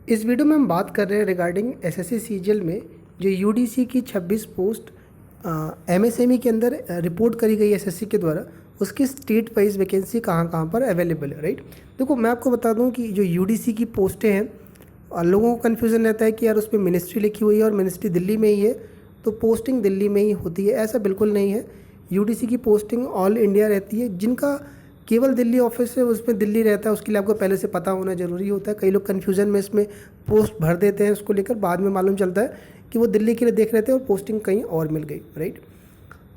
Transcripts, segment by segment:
इस वीडियो में हम बात कर रहे हैं रिगार्डिंग एसएससी सीजीएल में जो यूडीसी की 26 पोस्ट एमएसएमई के अंदर रिपोर्ट करी गई एसएससी के द्वारा, उसकी स्टेट वाइज वैकेंसी कहाँ कहाँ पर अवेलेबल है। राइट, देखो मैं आपको बता दूं कि जो यूडीसी की पोस्टें हैं, लोगों को कन्फ्यूज़न रहता है कि यार उस पर मिनिस्ट्री लिखी हुई है और मिनिस्ट्री दिल्ली में ही है तो पोस्टिंग दिल्ली में ही होती है। ऐसा बिल्कुल नहीं है। यूडीसी की पोस्टिंग ऑल इंडिया रहती है। जिनका केवल दिल्ली ऑफिस है उसमें दिल्ली रहता है, उसके लिए आपको पहले से पता होना ज़रूरी होता है। कई लोग कन्फ्यूज़न में इसमें पोस्ट भर देते हैं, उसको लेकर बाद में मालूम चलता है कि वो दिल्ली के लिए देख रहे थे और पोस्टिंग कहीं और मिल गई। राइट,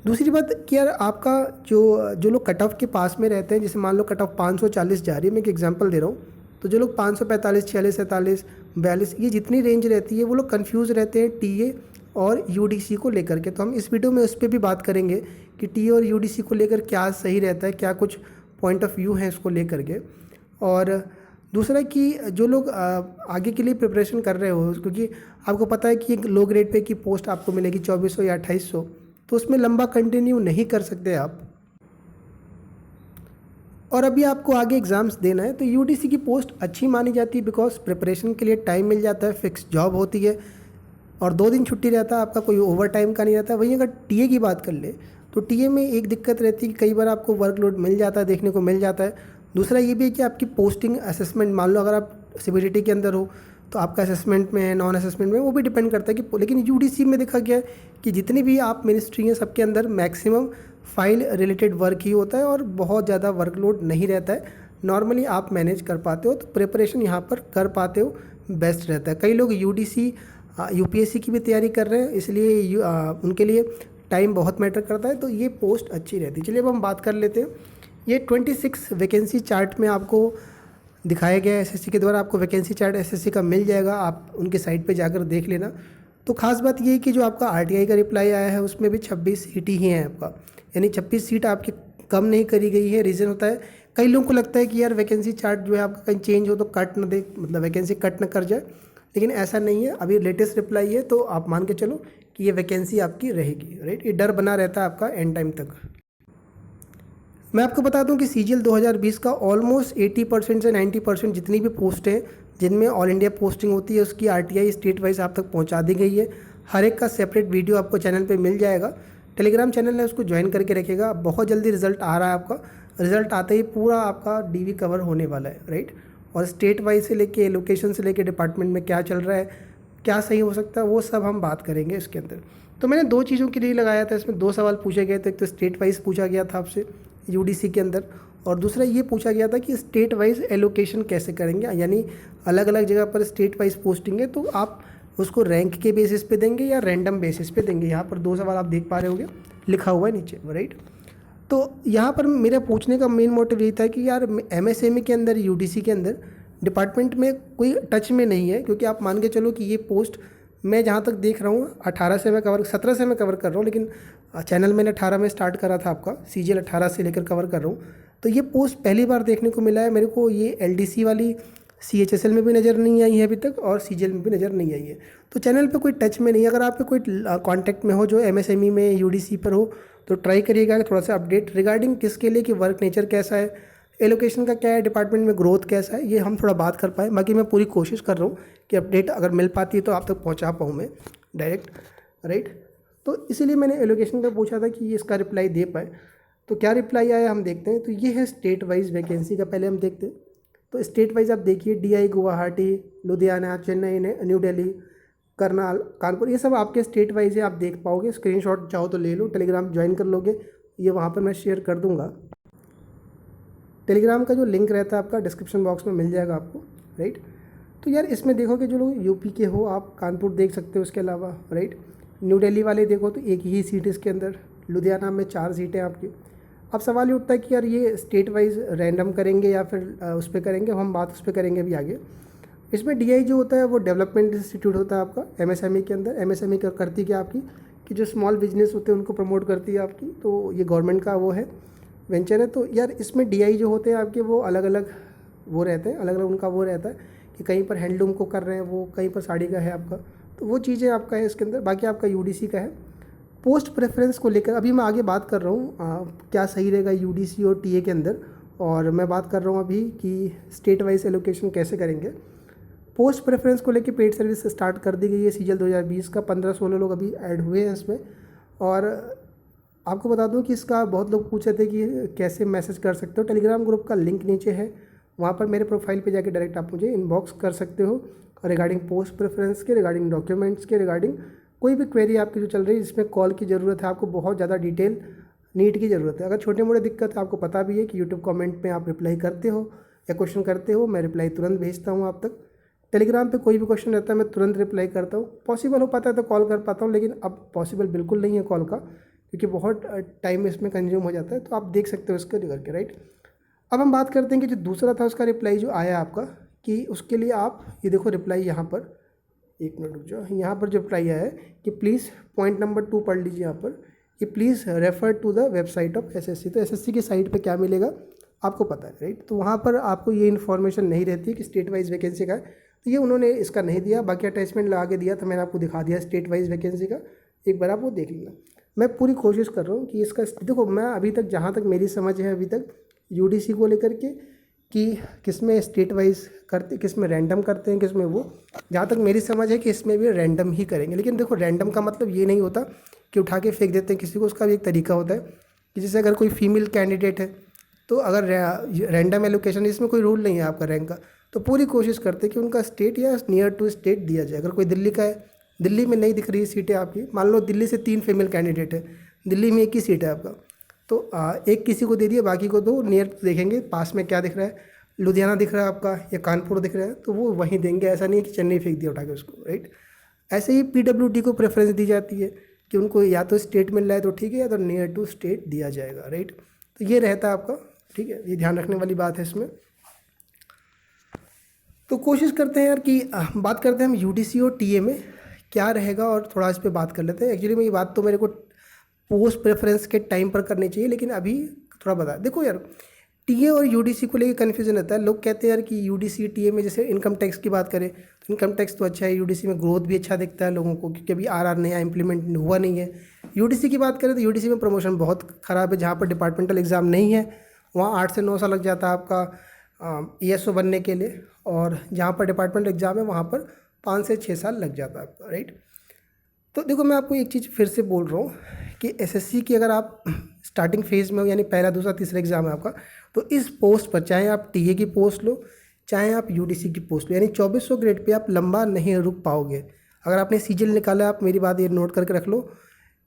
दूसरी बात कि यार आपका जो जो लोग कट ऑफ के पास में रहते हैं, जैसे मान लो कट ऑफ 540 जा रही है, मैं एक एग्जांपल दे रहा हूँ, तो जो लोग 545, 46, 47, 42 ये जितनी रेंज रहती है वो लोग कंफ्यूज रहते हैं टीए और यूडीसी को लेकर के। तो हम इस वीडियो में उस पर भी बात करेंगे कि टीए और यूडीसी को लेकर क्या सही रहता है, क्या कुछ पॉइंट ऑफ व्यू है इसको लेकर के। और दूसरा कि जो लोग आगे के लिए प्रिपरेशन कर रहे हो, क्योंकि आपको पता है कि एक लो ग्रेड पे की पोस्ट आपको मिलेगी 2400 या 2800, तो उसमें लंबा कंटिन्यू नहीं कर सकते आप, और अभी आपको आगे एग्ज़ाम्स देना है। तो यूडीसी की पोस्ट अच्छी मानी जाती है बिकॉज प्रिपरेशन के लिए टाइम मिल जाता है, फिक्स जॉब होती है और 2 दिन छुट्टी रहता है आपका, कोई ओवर टाइम का नहीं रहता। वहीं अगर टीए की बात कर ले तो टीए में एक दिक्कत रहती है कि कई बार आपको वर्कलोड मिल जाता है, देखने को मिल जाता है। दूसरा ये भी है कि आपकी पोस्टिंग असेसमेंट, मान लो अगर आप सीबीडीटी के अंदर हो तो आपका असेसमेंट में है, नॉन असेसमेंट में, वो भी डिपेंड करता है कि। लेकिन यूडीसी में देखा गया है कि जितनी भी आप मिनिस्ट्री हैं सबके अंदर मैक्सिमम फाइल रिलेटेड वर्क ही होता है और बहुत ज़्यादा वर्कलोड नहीं रहता है। नॉर्मली आप मैनेज कर पाते हो, तो प्रिपरेशन यहाँ पर कर पाते हो, बेस्ट रहता है। कई लोग यूडीसी यूपीएससी की भी तैयारी कर रहे हैं, इसलिए उनके लिए टाइम बहुत मैटर करता है, तो ये पोस्ट अच्छी रहती है। चलिए अब हम बात कर लेते हैं। ये 26 वैकेंसी चार्ट में आपको दिखाया गया है एसएससी के द्वारा। आपको वैकेंसी चार्ट एसएससी का मिल जाएगा, आप उनके साइट पे जाकर देख लेना। तो खास बात ये है कि जो आपका आरटीआई का रिप्लाई आया है उसमें भी 26 सीट ही हैं आपका, यानी 26 सीट आपकी कम नहीं करी गई है। रीज़न होता है कई लोगों को लगता है कि यार वैकेंसी चार्ट जो है आपका कहीं चेंज हो तो कट ना दे, मतलब वैकेंसी कट ना कर जाए, लेकिन ऐसा नहीं है। अभी लेटेस्ट रिप्लाई है तो आप मान के चलो कि ये वैकेंसी आपकी रहेगी। राइट, ये डर बना रहता है आपका एंड टाइम तक। मैं आपको बता दूं कि सीजीएल 2020 का ऑलमोस्ट 80% से 90% जितनी भी पोस्ट हैं जिनमें ऑल इंडिया पोस्टिंग होती है उसकी आरटीआई स्टेट वाइज आप तक पहुंचा दी गई है। हर एक का सेपरेट वीडियो आपको चैनल पे मिल जाएगा। टेलीग्राम चैनल है उसको ज्वाइन करके रखेगा, बहुत जल्दी रिजल्ट आ रहा है आपका। रिजल्ट आते ही पूरा आपका डीवी कवर होने वाला है। राइट, और स्टेट वाइज से लेके लोकेशन से लेके डिपार्टमेंट में क्या चल रहा है, क्या सही हो सकता है, वो सब हम बात करेंगे इसके अंदर। तो मैंने 2 चीज़ों के लिए लगाया था, इसमें 2 सवाल पूछे गए थे। एक तो स्टेट वाइज पूछा गया था आपसे यूडीसी के अंदर, और दूसरा ये पूछा गया था कि स्टेट वाइज एलोकेशन कैसे करेंगे, यानी अलग अलग जगह पर स्टेट वाइज पोस्टिंग है तो आप उसको रैंक के बेसिस पे देंगे या रैंडम बेसिस पे देंगे। यहाँ पर 2 सवाल आप देख पा रहे होंगे, लिखा हुआ है नीचे। राइट, तो यहाँ पर मेरा पूछने का मेन मोटिव यही था कि यार एमएसएमई के अंदर, यूडीसी के अंदर डिपार्टमेंट में कोई टच में नहीं है, क्योंकि आप मान के चलो कि ये पोस्ट मैं जहाँ तक देख रहा हूँ 18 से मैं कवर, 17 से मैं कवर कर रहा हूँ, लेकिन चैनल मैंने 18 में स्टार्ट करा था आपका, सीजीएल 18 से लेकर कवर कर रहा हूँ। तो ये पोस्ट पहली बार देखने को मिला है मेरे को। ये एलडीसी वाली सीएचएसएल में भी नज़र नहीं आई है अभी तक और सीजीएल में भी नज़र नहीं आई है। तो चैनल पे कोई टच में नहीं है। अगर आप पे कोई कांटेक्ट में हो जो एमएसएमई में यूडीसी पर हो तो ट्राई करिएगा थोड़ा सा अपडेट रिगार्डिंग किसके लिए, कि वर्क नेचर कैसा है, एलोकेशन का क्या है, डिपार्टमेंट में ग्रोथ कैसा है, ये हम थोड़ा बात कर पाएँ। बाकी मैं पूरी कोशिश कर रहा हूँ कि अपडेट अगर मिल पाती है तो आप तक पहुँचा पाऊँ मैं डायरेक्ट। राइट, तो इसीलिए मैंने एलोकेशन का पूछा था कि ये इसका रिप्लाई दे पाए। तो क्या रिप्लाई आया हम देखते हैं। तो ये है स्टेट वाइज वैकेंसी का, पहले हम देखते हैं। तो स्टेट वाइज आप देखिए, डीआई गुवाहाटी, लुधियाना, चेन्नई, न्यू दिल्ली, करनाल, कानपुर, ये सब आपके स्टेट वाइज है, आप देख पाओगे। स्क्रीनशॉट चाहो तो ले लो, टेलीग्राम ज्वाइन कर लोगे, ये वहाँ पर मैं शेयर कर दूँगा। टेलीग्राम का जो लिंक रहता है आपका डिस्क्रिप्शन बॉक्स में मिल जाएगा आपको। राइट, तो यार इसमें देखो कि जो लोग यूपी के हो आप कानपुर देख सकते हो, उसके अलावा राइट न्यू दिल्ली वाले देखो तो एक ही सीट इसके अंदर, लुधियाना में 4 सीटें आपकी। अब सवाल ये उठता है कि यार ये स्टेट वाइज रैंडम करेंगे या फिर उस पर करेंगे, हम बात उस पर करेंगे अभी आगे। इसमें डीआई जो होता है वो डेवलपमेंट इंस्टीट्यूट होता है आपका एमएसएमई के अंदर। एमएसएमई करती क्या आपकी, कि जो स्मॉल बिजनेस होते हैं उनको प्रमोट करती है आपकी, तो ये गवर्नमेंट का वो है, वेंचर है। तो यार इसमें डीआई जो होते हैं आपके वो अलग अलग वो रहते हैं, अलग अलग उनका वो रहता है कि कहीं पर हैंडलूम को कर रहे हैं वो, कहीं पर साड़ी का है आपका, तो वो चीज़ें आपका है इसके अंदर। बाकी आपका यूडीसी का है। पोस्ट प्रेफरेंस को लेकर अभी मैं आगे बात कर रहा हूँ क्या सही रहेगा यूडीसी और टीए के अंदर, और मैं बात कर रहा हूँ अभी कि स्टेट वाइज एलोकेशन कैसे करेंगे। पोस्ट प्रेफरेंस को लेके पेड सर्विस स्टार्ट कर दी गई है सीजल 2020 का। 15-16 लोग अभी ऐड हुए हैं इसमें। और आपको बता दूं कि इसका बहुत लोग पूछ रहे थे कि कैसे मैसेज कर सकते हो। टेलीग्राम ग्रुप का लिंक नीचे है, वहाँ पर मेरे प्रोफाइल पे जाके डायरेक्ट आप मुझे इनबॉक्स कर सकते हो रिगार्डिंग पोस्ट प्रेफरेंस के, रिगार्डिंग डॉक्यूमेंट्स के, रिगार्डिंग कोई भी क्वेरी आपकी जो चल रही है जिसमें कॉल की ज़रूरत है, आपको बहुत ज़्यादा डिटेल नीड की ज़रूरत है। अगर छोटे मोटे दिक्कत है, आपको पता भी है कि यूट्यूब कमेंट में आप रिप्लाई करते हो या क्वेश्चन करते हो, मैं रिप्लाई तुरंत भेजता हूँ आप तक। टेलीग्राम पे कोई भी क्वेश्चन रहता है मैं तुरंत रिप्लाई करता हूँ। पॉसिबल हो पाता है तो कॉल कर पाता हूँ, लेकिन अब पॉसिबल बिल्कुल नहीं है कॉल का, क्योंकि बहुत टाइम इसमें कंज्यूम हो जाता है। तो आप देख सकते हो इसको करके, राइट। अब हम बात करते हैं कि जो दूसरा था उसका रिप्लाई जो आया आपका, कि उसके लिए आप ये देखो रिप्लाई यहाँ पर, एक मिनट रुक जाओ, यहाँ पर जो रिप्लाई आया है कि प्लीज़ पॉइंट नंबर 2 पढ़ लीजिए यहाँ पर, कि please refer to the website of SSC. तो एसएससी की साइट पे क्या मिलेगा आपको पता है, राइट। तो वहाँ पर आपको ये इन्फॉर्मेशन नहीं रहती है कि स्टेट वाइज वैकेंसी का है, तो ये उन्होंने इसका नहीं दिया। बाकी अटैचमेंट लगा के दिया था, मैंने आपको दिखा दिया स्टेट वाइज वैकेंसी का, एक बार आप वो देख लेना। मैं पूरी कोशिश कर रहा हूँ कि इसका देखो, मैं अभी तक जहाँ तक मेरी समझ है अभी तक यूडीसी को लेकर के कि किस में स्टेट वाइज करते, किस में रैंडम करते हैं, किस में वो, जहाँ तक मेरी समझ है कि इसमें भी रैंडम ही करेंगे। लेकिन देखो रैंडम का मतलब ये नहीं होता कि उठा के फेंक देते हैं किसी को, उसका भी एक तरीका होता है कि जैसे अगर कोई फीमेल कैंडिडेट है तो अगर रैंडम एलोकेशन, इसमें कोई रूल नहीं है आपका रैंक का, तो पूरी कोशिश करते हैं कि उनका स्टेट या नियर टू स्टेट दिया जाए। अगर कोई दिल्ली का है, दिल्ली में नहीं दिख रही है सीटें आपकी, मान लो दिल्ली से 3 फीमेल कैंडिडेट है, दिल्ली में एक ही सीट है आपका, तो एक किसी को दे दिए, बाकी को दो नियर देखेंगे पास में क्या दिख रहा है, लुधियाना दिख रहा है आपका या कानपुर दिख रहा है, तो वो वहीं देंगे। ऐसा नहीं है कि चेन्नई फेंक दिया उठा के उसको, राइट। ऐसे ही पीडब्ल्यूडी को प्रेफरेंस दी जाती है कि उनको या तो स्टेट मिल रहा है तो ठीक है, या तो नियर टू स्टेट दिया जाएगा, राइट। तो ये रहता है आपका, ठीक है, ये ध्यान रखने वाली बात है इसमें। तो कोशिश करते हैं यार कि बात करते हैं हम यूडीसी और टीए में क्या रहेगा, और थोड़ा इस पर बात कर लेते हैं। एक्चुअली में ये बात तो मेरे को पोस्ट प्रेफरेंस के टाइम पर करनी चाहिए, लेकिन अभी थोड़ा बता, देखो यार टीए और यूडीसी को लेकर कन्फ्यूजन रहता है। लोग कहते हैं यार कि यूडीसी टीए में, जैसे इनकम टैक्स की बात करें तो इनकम टैक्स तो अच्छा है, यूडीसी में ग्रोथ भी अच्छा दिखता है लोगों को, क्योंकि अभी आरआर नया इंप्लीमेंट हुआ नहीं है। यूडीसी की बात करें तो यूडीसी में प्रमोशन बहुत ख़राब है, जहाँ पर डिपार्टमेंटल एग्ज़ाम नहीं है वहाँ 8 से 9 साल लग जाता है आपका ESO बनने के लिए, और जहाँ पर डिपार्टमेंटल एग्ज़ाम है वहाँ पर 5 से 6 साल लग जाता है आपका, राइट। तो देखो मैं आपको एक चीज़ फिर से बोल रहा हूँ कि एसएससी की अगर आप स्टार्टिंग फेज़ में हो, यानी पहला दूसरा तीसरा एग्ज़ाम है आपका, तो इस पोस्ट पर चाहे आप टीए की पोस्ट लो चाहे आप यूडीसी की पोस्ट लो, यानी 2400 ग्रेड पे आप लंबा नहीं रुक पाओगे। अगर आपने सीजल निकाला, आप मेरी बात ये नोट करके रख लो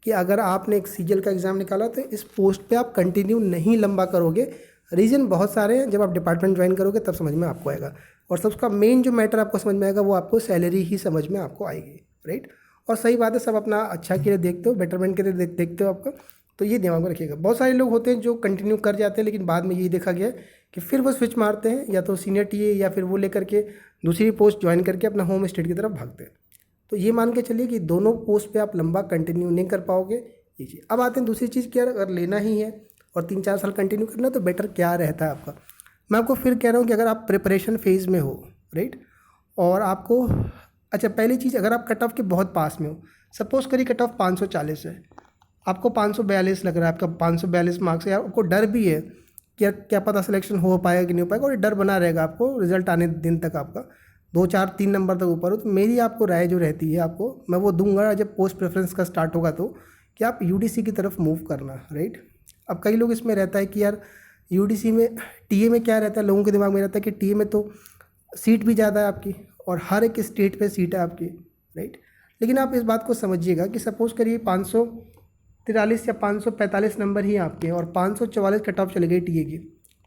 कि अगर आपने एक सीजल का एग्ज़ाम निकाला तो इस पोस्ट पे आप कंटिन्यू नहीं लंबा करोगे। रीज़न बहुत सारे हैं, जब आप डिपार्टमेंट ज्वाइन करोगे तब समझ में आपको आएगा। और सबका मेन जो मैटर आपको समझ में आएगा वो आपको सैलरी ही समझ में आपको आएगी, राइट। और सही बात है, सब अपना अच्छा के लिए देखते हो, बेटरमेंट के लिए देखते हो आपका, तो ये दिमाग में रखिएगा। बहुत सारे लोग होते हैं जो कंटिन्यू कर जाते हैं, लेकिन बाद में यही देखा गया कि फिर वो स्विच मारते हैं, या तो सीनियर टीए या फिर वो लेकर के दूसरी पोस्ट ज्वाइन करके अपना होम स्टेट की तरफ भागते हैं। तो ये मान के चलिए कि दोनों पोस्ट पे आप लंबा कंटिन्यू नहीं कर पाओगे, ये चीज़। अब आते हैं दूसरी चीज़ की, अगर लेना ही है और 3-4 साल कंटिन्यू करना तो बेटर क्या रहता है आपका। मैं आपको फिर कह रहा हूँ कि अगर आप प्रिपरेशन फेज़ में हो, राइट, और आपको, अच्छा पहली चीज़, अगर आप कट ऑफ के बहुत पास में हो, सपोज करिए कट ऑफ 540 है, आपको 542 लग रहा है, आपका 542 मार्क्स है, आपको डर भी है कि क्या पता सिलेक्शन हो पाएगा कि नहीं हो पाएगा, और डर बना रहेगा आपको रिजल्ट आने दिन तक आपका 2, 4, 3 नंबर तक ऊपर हो। तो मेरी आपको राय जो रहती है आपको, मैं वो दूंगा जब पोस्ट प्रेफरेंस का स्टार्ट होगा, तो कि आप यूडीसी की तरफ मूव करना, राइट। अब कई लोग इसमें रहता है कि यार यूडीसी में, टीए में क्या रहता है, लोगों के दिमाग में रहता है कि टीए में तो सीट भी ज़्यादा है आपकी और हर एक स्टेट पे सीट है आपकी, राइट। लेकिन आप इस बात को समझिएगा कि सपोज़ करिए 543 या 545 नंबर ही आपके हैं और 544 कट ऑफ चले गई टीए की।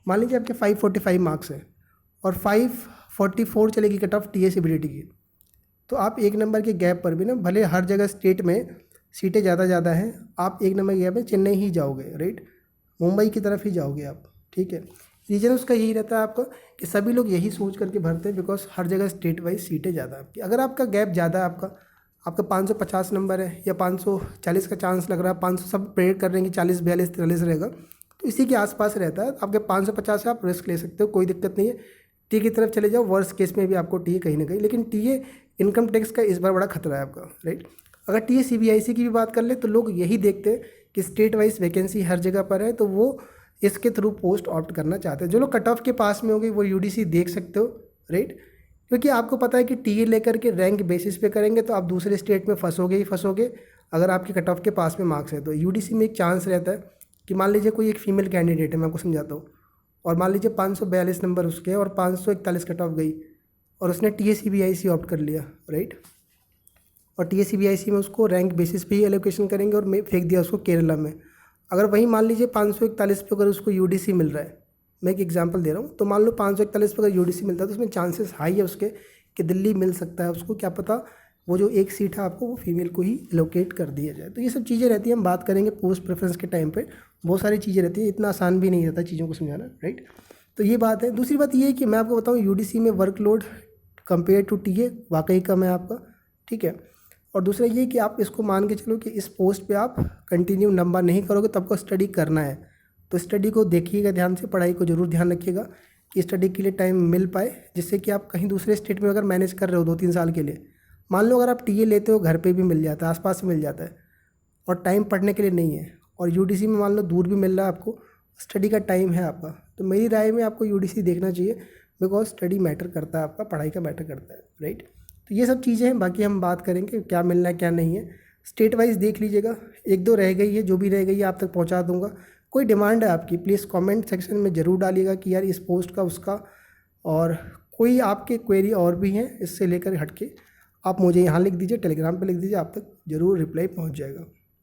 मान लीजिए आपके 545 मार्क्स हैं और 544 चलेगी कट ऑफ टीए सीबीडीटी की, तो आप 1 नंबर के गैप पर भी ना, भले हर जगह स्टेट में सीटें ज़्यादा हैं, आप 1 नंबर के गैप में चेन्नई ही जाओगे, राइट, मुंबई की तरफ ही जाओगे आप, ठीक है। रीज़न उसका यही रहता है आपका कि सभी लोग यही सोच करके भरते हैं, बिकॉज हर जगह स्टेट वाइज सीटें ज़्यादा आपकी। अगर आपका गैप ज़्यादा है, आपका 550 नंबर है या 540 का चांस लग रहा है, 500 सब प्रेडिक्ट कर रहे हैं कि 40, 42, 43 रहेगा, तो इसी के आसपास रहता है। आपके 550 से आप रिस्क ले सकते हो, कोई दिक्कत नहीं है। टी की तरफ चले जाओ, वर्स्ट केस में भी आपको टी कहीं ना कहीं, लेकिन टी इनकम टैक्स का इस बार बड़ा खतरा है आपका, राइट। अगर टी सीबीआईसी की भी बात कर ले तो लोग यही देखते हैं कि स्टेट वाइज वैकेंसी हर जगह पर है, तो वो इसके थ्रू पोस्ट ऑप्ट करना चाहते हैं। जो लोग कट ऑफ के पास में होंगे वो यूडीसी देख सकते हो, राइट। क्योंकि आपको पता है कि टीए लेकर के रैंक बेसिस पे करेंगे तो आप दूसरे स्टेट में फंसोगे ही फंसोगे अगर आपके कट ऑफ के पास में मार्क्स है तो। यूडीसी में एक चांस रहता है कि मान लीजिए कोई एक फीमेल कैंडिडेट है, मैं आपको समझाता हूँ, और मान लीजिए 542 नंबर उसके और 541 कट ऑफ गई और उसने TACBIC ऑप्ट कर लिया, राइट, और TACBIC में उसको रैंक बेसिस पे ही एलोकेशन करेंगे और फेंक दिया उसको केरला में। अगर वहीं मान लीजिए 541 पे अगर उसको UDC मिल रहा है, मैं एक एग्जांपल दे रहा हूँ, तो मान लो 541 पे अगर UDC मिलता है तो उसमें चांसेस हाई है उसके कि दिल्ली मिल सकता है उसको, क्या पता वो जो एक सीट है आपको वो फीमेल को ही एलोकेट कर दिया जाए। तो ये सब चीज़ें रहती हैं, हम बात करेंगे पोस्ट प्रेफरेंस के टाइम पे, बहुत सारी चीज़ें रहती है, इतना आसान भी नहीं रहता चीज़ों को समझाना, राइट। तो ये बात है। दूसरी बात ये है कि मैं आपको बताऊँ UDC में वर्कलोड कंपेयर टू टीए वाकई कम है आपका, ठीक है। और दूसरा ये कि आप इसको मान के चलो कि इस पोस्ट पे आप कंटिन्यू लंबा नहीं करोगे तो आपको स्टडी करना है, तो स्टडी को देखिएगा ध्यान से, पढ़ाई को ज़रूर ध्यान रखिएगा कि स्टडी के लिए टाइम मिल पाए, जिससे कि आप कहीं दूसरे स्टेट में अगर मैनेज कर रहे हो 2-3 साल के लिए, मान लो अगर आप टीए लेते हो घर पे भी मिल जाता है, आसपास मिल जाता है और टाइम पढ़ने के लिए नहीं है, और यूडीसी में मान लो दूर भी मिल रहा है आपको, स्टडी का टाइम है आपका, तो मेरी राय में आपको यूडीसी देखना चाहिए, बिकॉज स्टडी मैटर करता है, आपका पढ़ाई का मैटर करता है, राइट। तो ये सब चीज़ें हैं, बाकी हम बात करेंगे क्या मिलना है क्या नहीं है। स्टेट वाइज देख लीजिएगा, 1-2 रह गई है, जो भी रह गई है आप तक पहुँचा दूँगा। कोई डिमांड है आपकी प्लीज़ कमेंट सेक्शन में ज़रूर डालिएगा कि यार इस पोस्ट का उसका, और कोई आपके क्वेरी और भी हैं इससे लेकर हटके आप मुझे यहाँ लिख दीजिए, टेलीग्राम पे लिख दीजिए, आप तक ज़रूर रिप्लाई पहुँच जाएगा।